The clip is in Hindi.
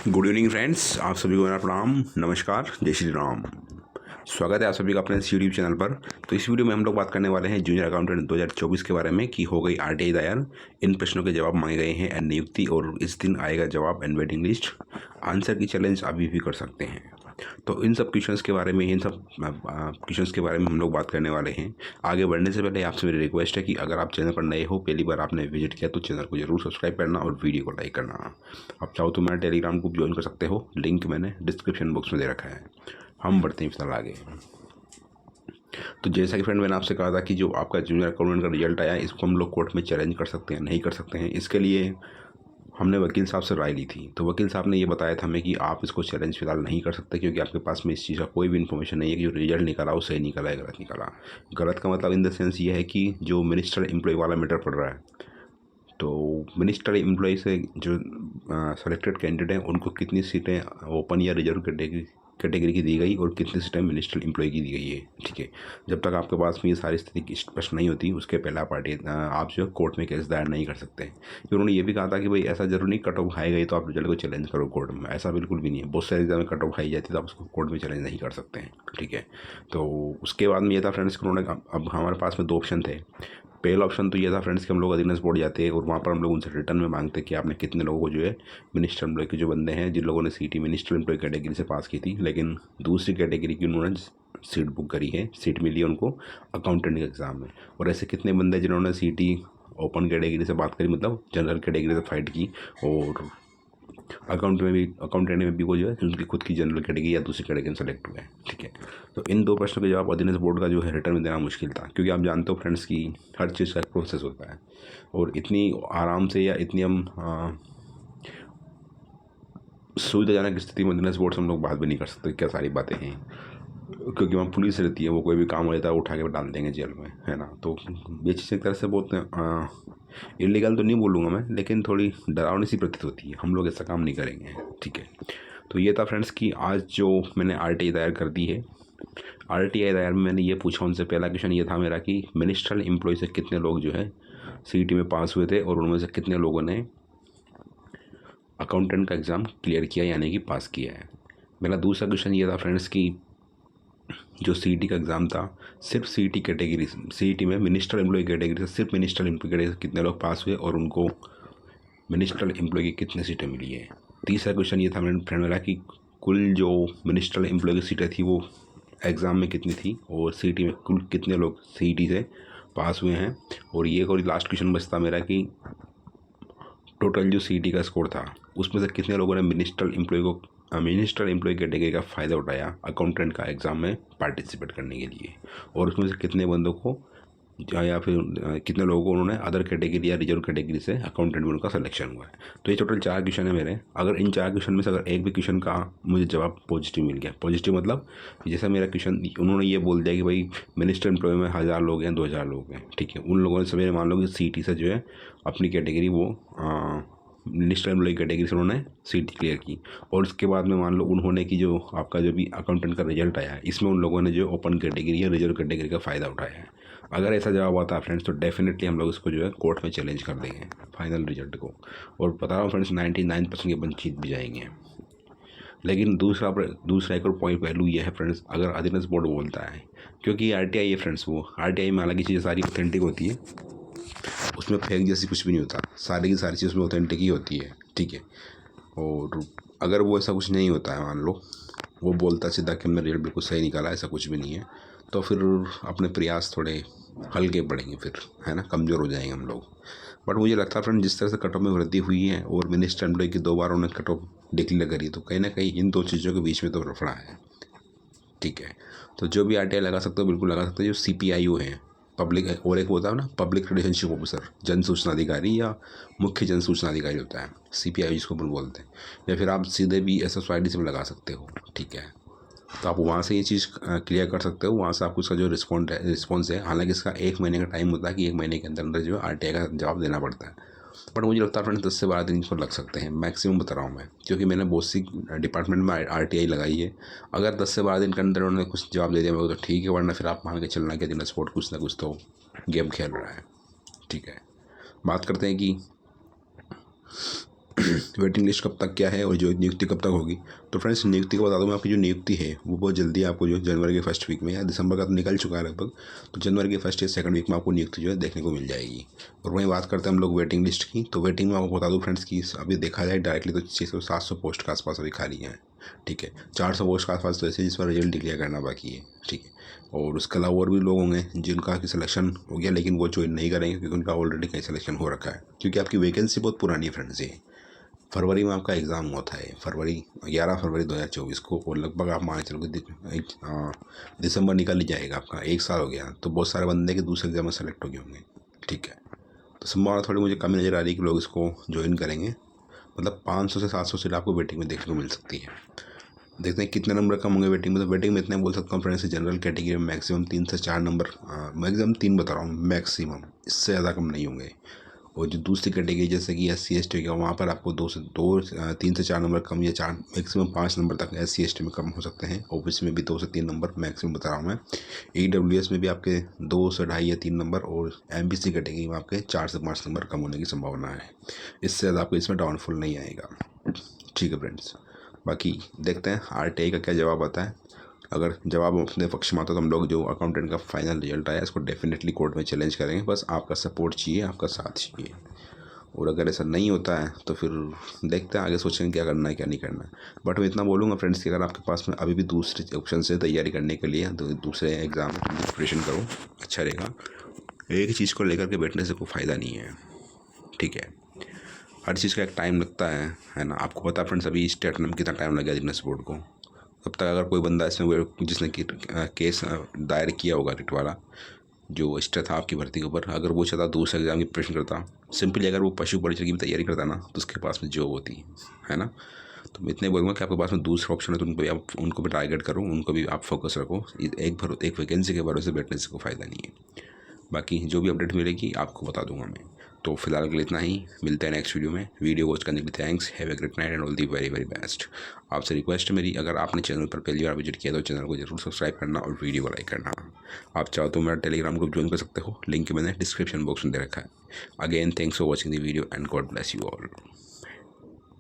गुड इवनिंग फ्रेंड्स, आप सभी को मेरा प्रणाम, नमस्कार, जय श्री राम। स्वागत है आप सभी का अपने इस यूट्यूब चैनल पर। तो इस वीडियो में हम लोग बात करने वाले हैं जूनियर अकाउंटेंट 2024 के बारे में कि हो गई आरटीआई दायर, इन प्रश्नों के जवाब मांगे गए हैं एंड नियुक्ति, और इस दिन आएगा जवाब एंड वेटिंग लिस्ट। आंसर की चैलेंज अभी भी कर सकते हैं। तो इन सब क्वेश्चंस के बारे में हम लोग बात करने वाले हैं। आगे बढ़ने से पहले आपसे मेरी रिक्वेस्ट है कि अगर आप चैनल पर नए हो, पहली बार आपने विजिट किया, तो चैनल को जरूर सब्सक्राइब करना और वीडियो को लाइक करना। आप चाहो तो मेरा टेलीग्राम ग्रुप ज्वाइन कर सकते हो, लिंक मैंने डिस्क्रिप्शन बॉक्स में दे रखा है। हम बढ़ते हैं फिलहाल आगे। तो जैसा कि फ्रेंड मैंने आपसे कहा था कि जो आपका जूनियर अकाउंटेंट का रिजल्ट आया, इसको हम लोग कोर्ट में चैलेंज कर सकते हैं, नहीं कर सकते हैं। इसके लिए हमने वकील साहब से राय ली थी। तो वकील साहब ने ये बताया था हमें कि आप इसको चैलेंज फिलहाल नहीं कर सकते, क्योंकि आपके पास में इस चीज़ का कोई भी इन्फॉर्मेशन नहीं है कि जो रिजल्ट निकला वो सही निकला है गलत निकला। गलत का मतलब इन द सेंस ये है कि जो मिनिस्टर एम्प्लॉय वाला मैटर पड़ रहा है, तो मिनिस्टर एम्प्लॉय से जो सेलेक्टेड कैंडिडेट हैं उनको कितनी सीटें ओपन या रिजर्व कैटेगरी की दी गई और कितनी सीटें मिनिस्टर एम्प्लॉय की दी गई है। ठीक है, जब तक आपके पास में ये सारी स्थिति स्पष्ट नहीं होती, उसके पहला पार्टी आप जो कोर्ट में केस दायर नहीं कर सकते हैं। कि उन्होंने ये भी कहा था कि भाई ऐसा जरूर नहीं कट ऑफ खाई गई तो आप रिजल्ट को चैलेंज करो कोर्ट में, ऐसा बिल्कुल भी नहीं है। बहुत सारे एग्जाम में कट ऑफ खाई जाती है तो आप उसको कोर्ट में चैलेंज नहीं कर सकते हैं। ठीक है, तो उसके बाद में ये था फ्रेंड्स कि उन्होंने अब हमारे पास में दो ऑप्शन थे। पहला ऑप्शन तो ये था फ्रेंड्स कि हम लोग अधीनस्थ बोर्ड जाते हैं और वहाँ पर हम लोग उनसे रिटर्न में मांगते कि आपने कितने लोगों को जो है मिनिस्टर एम्प्लॉय के जो बंदे हैं जिन लोगों ने सीटी मिनिस्टर एम्प्लॉय कैटेगरी से पास की थी, लेकिन दूसरी कैटेगरी की उन्होंने सीट बुक करी है, सीट मिली है उनको अकाउंटेंट के एग्ज़ाम में। और ऐसे कितने बंदे जिन्होंने सीटी ओपन कैटेगरी से बात करी, मतलब जनरल कैटेगरी से फाइट की, और अकाउंटेंट में भी वो जो है उनकी खुद की जनरल कैटेगरी या दूसरी कैटेगरी सेलेक्ट हुए हैं। ठीक है, तो इन दो प्रश्नों के जवाब अधीनस्थ बोर्ड का जो है रिटर्न में देना मुश्किल था, क्योंकि आप जानते हो फ्रेंड्स की हर चीज़ का एक प्रोसेस होता है, और इतनी आराम से या इतनी हम सुविधाजनक स्थिति में अधीनस्थ बोर्ड से हम लोग बात भी नहीं कर सकते क्या सारी बातें हैं, क्योंकि वहाँ पुलिस रहती है, वो कोई भी काम हो जाता है उठा के डाल देंगे जेल में, है ना। तो ये चीज़ एक तरह से बहुत इलीगल तो नहीं बोलूँगा मैं, लेकिन थोड़ी डरावनी सी प्रतीत होती है। हम लोग ऐसा काम नहीं करेंगे। ठीक है, तो ये था फ्रेंड्स कि आज जो मैंने आरटीआई दायर कर दी है। आरटीआई दायर में मैंने ये पूछा उनसे, पहला क्वेश्चन ये था मेरा कि मिनिस्ट्रियल एम्प्लॉय से कितने लोग जो है सीईटी में पास हुए थे और उनमें से कितने लोगों ने अकाउंटेंट का एग्ज़ाम क्लियर किया यानी कि पास किया है। मेरा दूसरा क्वेश्चन ये था फ्रेंड्स कि जो सीईटी का एग्ज़ाम था, सिर्फ सीईटी कैटेगरी, सीईटी में मिनिस्टर एम्प्लॉय कैटेगरी से सिर्फ मिनिस्टर एम्प्लॉय कैटेगरी से कितने लोग पास हुए और उनको मिनिस्टर एम्प्लॉय की कितनी सीटें मिली है। तीसरा क्वेश्चन ये था मेरे फ्रेंड मेरा कि कुल जो मिनिस्टर एम्प्लॉय की सीटें थी वो एग्ज़ाम में कितनी थी और सीईटी में कुल कितने लोग सीईटी से पास हुए हैं। और ये कोई लास्ट क्वेश्चन बचता मेरा कि टोटल जो सीईटी का स्कोर था उसमें से कितने लोगों ने मिनिस्टर एम्प्लॉय कैटेगरी का फ़ायदा उठाया अकाउंटेंट का एग्ज़ाम में पार्टिसिपेट करने के लिए, और उसमें से कितने बंदों को या फिर कितने लोगों को उन्होंने अदर कैटेगरी या रिजर्व कैटेगरी से अकाउंटेंट में उनका सिलेक्शन हुआ है। तो ये टोटल 4 क्वेश्चन है मेरे। अगर इन 4 क्वेश्चन में से अगर एक भी क्वेश्चन का मुझे जवाब पॉजिटिव मिल गया, पॉजिटिव मतलब जैसा मेरा क्वेश्चन उन्होंने ये बोल दिया कि भाई मिनिस्टर एम्प्लॉय में 1000 लोग हैं, 2000 लोग हैं, ठीक है, उन लोगों ने सवेरे मान लो कि सीईटी से जो है अपनी कैटेगरी वो मिनिस्टर एम्प्लॉय कैटेगरी से उन्होंने सीट क्लियर की, और उसके बाद में मान लो उन्होंने कि जो आपका जो भी अकाउंटेंट का रिजल्ट आया है इसमें उन लोगों ने जो ओपन कैटेगरी या रिजर्व कैटेगरी का फ़ायदा उठाया है। अगर ऐसा जवाब आता है फ्रेंड्स तो डेफिनेटली हम लोग इसको जो है कोर्ट में चैलेंज कर देंगे फाइनल रिजल्ट को, और बता रहा हूँ फ्रेंड्स 99% के बंद जीत भी जाएंगे। लेकिन दूसरा एक और पॉइंट पहलू ये है फ्रेंड्स, अगर अधीनस्थ बोर्ड बोलता है, क्योंकि आरटीआई है फ्रेंड्स, वो आरटीआई में हालांकि चीज़ें सारी ऑथेंटिक होती है, उसमें फेक जैसी कुछ भी नहीं होता, सारी की सारी चीज़ उसमें ऑथेंटिक ही होती है। ठीक है, और अगर वो ऐसा कुछ नहीं होता है, मान लो वो बोलता सीधा कि हमने रिजल्ट बिल्कुल सही निकाला, ऐसा कुछ भी नहीं है, तो फिर अपने प्रयास थोड़े हल्के पड़ेंगे, फिर है ना, कमज़ोर हो जाएंगे हम लोग। बट मुझे लगता है फ्रेंड जिस तरह से कट ऑफ में वृद्धि हुई है और मिनिस्टर एम्प्लॉय की 2 बार उन्होंने कट ऑफ डिक्लेयर करी, तो कहीं ना कहीं इन दो चीज़ों के बीच में तो रफड़ा है। ठीक है, तो जो भी आरटीआई लगा सकते हो बिल्कुल लगा सकते हो। जो सीपीआईओ है पब्लिक, और एक होता है ना पब्लिक रिलेशनशिप ऑफिसर, जन सूचना अधिकारी या मुख्य जन सूचना अधिकारी होता है, सीपीआईओ जिसको अपन बोलते हैं, या फिर आप सीधे भी एसएसवाईडी से भी लगा सकते हो। ठीक है, तो आप वहाँ से ये चीज़ क्लियर कर सकते हो, वहाँ से आपको इसका जो रिस्पॉन्स है, हालांकि इसका 1 महीने का टाइम होता है कि 1 महीने के अंदर अंदर जो है आरटीआई का जवाब देना पड़ता है। बट मुझे लगता है फ्रेंड्स 10 से 12 दिन इसको लग सकते हैं मैक्सिमम, बता रहा हूँ मैं, क्योंकि मैंने बहुत सी डिपार्टमेंट में आरटीआई लगाई है। अगर 10 से 12 दिन के अंदर उन्होंने कुछ जवाब दे दिया मेरे को तो ठीक है, वरना फिर आप मान के चलना कि दिन स्पोर्ट कुछ ना कुछ तो गेम खेल रहा है। ठीक है, बात करते हैं कि वेटिंग लिस्ट कब तक क्या है और जो नियुक्ति कब तक होगी। तो फ्रेंड्स नियुक्ति को बता दूँ मैं, आपकी जो नियुक्ति है वो बहुत जल्दी आपको जो जनवरी के फर्स्ट वीक में या दिसंबर का तो निकल चुका है लगभग, तो जनवरी के फर्स्ट या सेकंड वीक में आपको नियुक्ति जो है देखने को मिल जाएगी। और वहीं बात करते हैं हम लोग वेटिंग लिस्ट की, तो वेटिंग में आपको बता दूँ फ्रेंड्स की अभी देखा जाए डायरेक्टली तो 600-700 पोस्ट के आसपास अभी खाली हैं, ठीक है। 400 पोस्ट के आसपास तो ऐसे जिस पर रिजल्ट डिक्लेयर करना बाकी है, ठीक है। और उसके अलावा और भी लोग होंगे जिनका कि सिलेक्शन हो गया लेकिन वो ज्वाइन नहीं करेंगे क्योंकि उनका ऑलरेडी कहीं सिलेक्शन हो रखा है, क्योंकि आपकी वैकेंसी बहुत पुरानी है फ्रेंड्स। ये फरवरी में आपका एग्ज़ाम हुआ था, 11 फरवरी 2024 को, और लगभग आप मान चलो दिसंबर निकल ही जाएगा आपका, 1 साल हो गया। तो बहुत सारे बंदे के दूसरे एग्जाम में सेलेक्ट हो गए होंगे, ठीक है। तो संभावना थोड़ी मुझे कम नज़र आ रही है कि लोग इसको ज्वाइन करेंगे, मतलब 500 से 700 सीट आपको वेटिंग में देखने को मिल सकती है। देखते हैं कितने नंबर कम होंगे वेटिंग में। तो वेटिंग में इतने बोल सकता हूँ फ्रेंड्स, जनरल कैटेगरी में मैक्सिमम 3 से 4 नंबर, मैक्सिमम 3 बता रहा हूँ मैक्सिमम, इससे ज़्यादा कम नहीं होंगे। और जो दूसरी कैटेगरी जैसे कि SC ST का, वहाँ पर आपको 3 से 4 नंबर कम या 4 मैक्सिमम 5 नंबर तक SC ST में कम हो सकते हैं। OBC में भी 2 से 3 नंबर मैक्सिमम बता रहा हूँ मैं। EWS में भी आपके 2 से 2.5 या 3 नंबर, और MBC कैटेगरी में आपके 4 से 5 नंबर कम होने की संभावना है। इससे ज़्यादा आपको इसमें डाउनफॉल नहीं आएगा, ठीक है फ्रेंड्स। बाकी देखते हैं RTI का क्या जवाब आता है। अगर जवाब अपने पक्ष में आता है तो हम लोग जो अकाउंटेंट का फाइनल रिजल्ट आया इसको डेफिनेटली कोर्ट में चैलेंज करेंगे। बस आपका सपोर्ट चाहिए, आपका साथ चाहिए। और अगर ऐसा नहीं होता है तो फिर देखते हैं आगे, सोचेंगे क्या करना है क्या नहीं करना है। बट मैं इतना बोलूँगा फ्रेंड्स कि अगर आपके पास में अभी भी दूसरे ऑप्शन से तैयारी करने के लिए तो दूसरे एग्ज़ाम की प्रिपरेशन करो, अच्छा रहेगा। एक चीज़ को लेकर के बैठने से कोई फ़ायदा नहीं है, ठीक है। हर चीज़ का एक टाइम लगता है ना। आपको पता है फ्रेंड्स अभी स्टेट में कितना टाइम लग गया जिग्नेस बोर्ड को। तब तक अगर कोई बंदा इसमें जिसने केस दायर किया होगा रिट वाला, जो स्टे था आपकी भर्ती के ऊपर, अगर वो चाहता दूसरे एग्जाम की प्रिपरेशन करता, सिंपली अगर वो पशु परिचय की भी तैयारी करता ना, तो उसके पास में जॉब होती है ना। तो मैं इतने बोलूँगा कि आपके पास में दूसरा ऑप्शन है तो उनको भी टारगेट करो, उनको भी आप फोकस रखो। एक वैकेंसी के भरोसे बैठने से कोई फ़ायदा नहीं है। बाकी जो भी अपडेट मिलेगी आपको बता दूंगा मैं। तो फिलहाल के लिए इतना ही, मिलते हैं नेक्स्ट वीडियो में। वीडियो वॉच करने के लिए thanks, have a great night and all the very very best. आपसे रिक्वेस्ट है मेरी, अगर आपने चैनल पर पहली बार विजिट किया तो चैनल को जरूर सब्सक्राइब करना और वीडियो को लाइक करना। आप चाहो तो मेरा टेलीग्राम ग्रुप ज्वाइन कर सकते हो, लिंक मैंने डिस्क्रिप्शन बॉक्स में दे रखा है। Again thanks for watching the video and God bless you all.